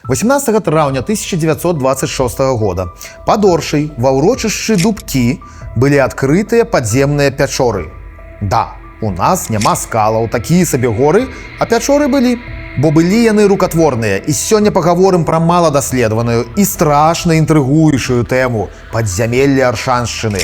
18 траўня 1926 года пад Оршай ва ўрочышчы Дубкі былі адкрытыя падземныя пячоры. Да, у нас няма скалаў, такія сабе горы, а пячоры былі. Бо былі яны рукатворныя, і сёння пагаворым пра маладаследаваную і страшна інтрыгуючую тэму падзямелля Аршаншчыны.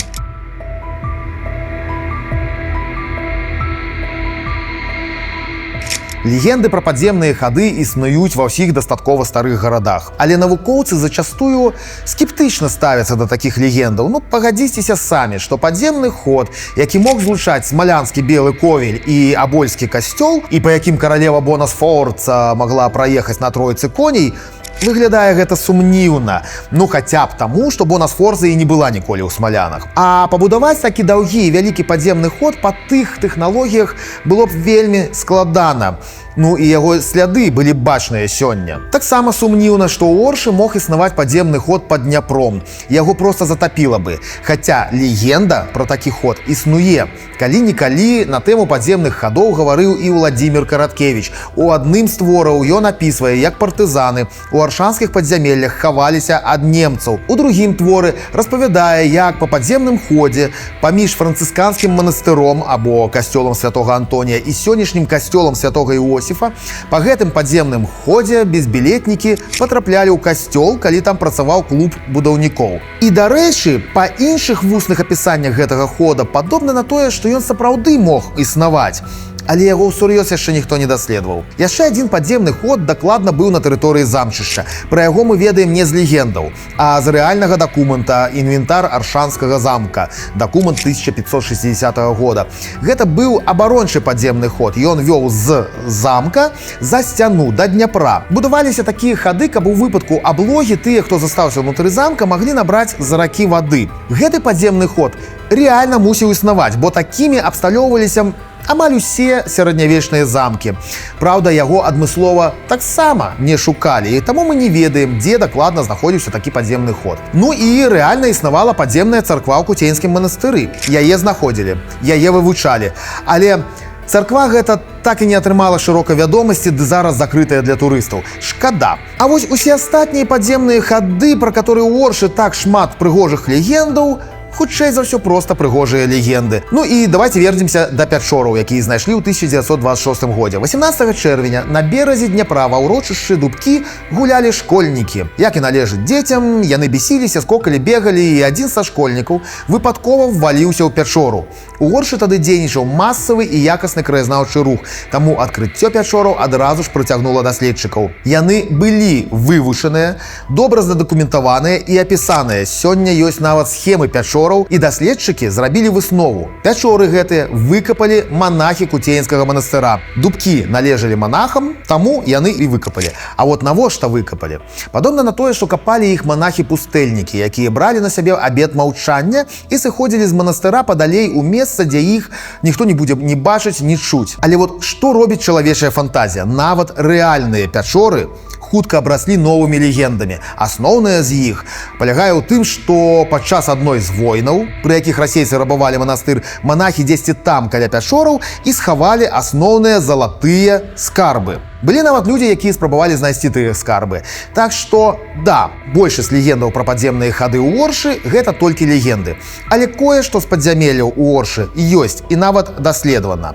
Легенды пра падземныя хады існуюць ва ўсіх дастаткова старых гарадах. Але навукоўцы зачастую скептычна ставяцца да такіх легендаў. Ну, пагадзіцеся самі, што падземны ход, які мог злучаць смалянскі белы ковель і абольскі касцёл, і па якім каралева Бонасфорца магла праехаць на тройцы коней, выглядае гэта сумніўна. Ну, хаця б таму, што Бонасфорца і не была ніколі ў смалянах. А пабудаваць такі даўгі і вялікі падземны ход па тых тэхналогіях было б вельмі складана. Ну і яго сляды былі бачныя сёння. Таксама сумніўна, што ў Оршы мог існаваць падземны ход пад Дняпром. Яго проста затапіла бы. Хаця легенда пра такі ход існуе. Калі-нікалі на тэму падземных хадоў гаварыў і Владзімір Караткевіч. У адным з твораў ён апісвае, як партызаны у аршанскіх падзямеллях хаваліся ад немцаў. У другім творы распавядае, як па падземным ходзе паміж францысканскім манастыром або касцёлам святога Антонія і сённяшнім касцёлам святога Іосіфа па гэтым падземным ходзе безбілетнікі патрапялі ў касцёл, калі там працаваў клуб будаўнікоў. І, дарэчы, па іншых вусных апісаннях гэтага хода падобна на тое, што ён сапраўды мог існаваць. Але яго ўсур'ёз яшчэ ніхто не даследаваў. Яшчэ адзін падземны ход дакладна быў на тэрыторыі замчышча. Пра яго мы ведаем не з легендаў, а з рэальнага дакумента «Інвентар Аршанскага замка», дакумент 1560 года. Гэта быў абарончы падземны ход. Ён вёў з замка за сцяну да Дняпра. Будаваліся такія хады, каб у выпадку аблогі тыя, хто застаўся ўнутры замка, маглі набраць з ракі вады. Гэты падземны ход рэальна мусіў існаваць, бо такімі абсталёўваліся амаль усе сярэднявечныя замкі. Праўда, яго адмыслова таксама не шукалі, і таму мы не ведаем, дзе дакладна знаходзіўся такі падземны ход. Ну і рэальна існавала падземная царква ў Куценьскім манастыры. Яе знаходзілі, яе вывучалі. Але царква гэта так і не атрымала шырокай вядомасці, ды зараз закрытая для турыстаў. Шкада. А вось усе астатнія падземныя хады, пра которые ў Оршы так шмат прыгожых легендаў, хутчэй за ўсё проста прыгожыя легенды. Ну і давайте вернемся да пячораў, якія знайшлі ў 1926 годзе. 18 чэрвеня на беразе Дняпра ва ўрочышчы Дубкі гулялі школьнікі. Як і належыць дзецям, яны бесіліся, скокалі, бегалі, і адзін са школьнікаў выпадкова вваліўся ў пячору. У Оршы тады дзейнічаў масавы і якасны краязнаўчы рух, таму адкрыццё пячораў адразу ж прыцягнула даследчыкаў. Яны былі вывучаныя, добра задакументаваныя і апісаныя. Сёння ёсць нават схемы пячор, і даследчыкі зрабілі выснову. Пячоры гэтыя выкапалі манахі Куценьскага манастыра. Дубкі належалі манахам, таму яны і выкапалі. А вот навошта выкапалі? Падобна на тое, што капалі іх манахі-пустэльнікі, якія бралі на сябе абет маўчання і сыходзілі з манастыра падалей у месца, дзе іх ніхто не будзе ні бачыць, ні чуць. Але вот што робіць чалавечая фантазія? Нават рэальныя пячоры хутка абраслі новымі легендамі. Асноўная з іх палягае ў тым, што падчас адной з войнаў, пры якіх расейцы рабавалі манастыр, монахі дзесьці там каля пячораў і схавалі асноўныя залатыя скарбы. Былі нават людзі, якія спрабавалі знайсці тыя скарбы. Так што, да, большасць легендаў пра падземныя хады ў Оршы гэта толькі легенды. Але кое-што з падзямелляў у Оршы ёсць і нават даследавана.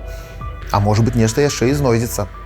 А можа быць, нешта яшчэ і знойдзецца.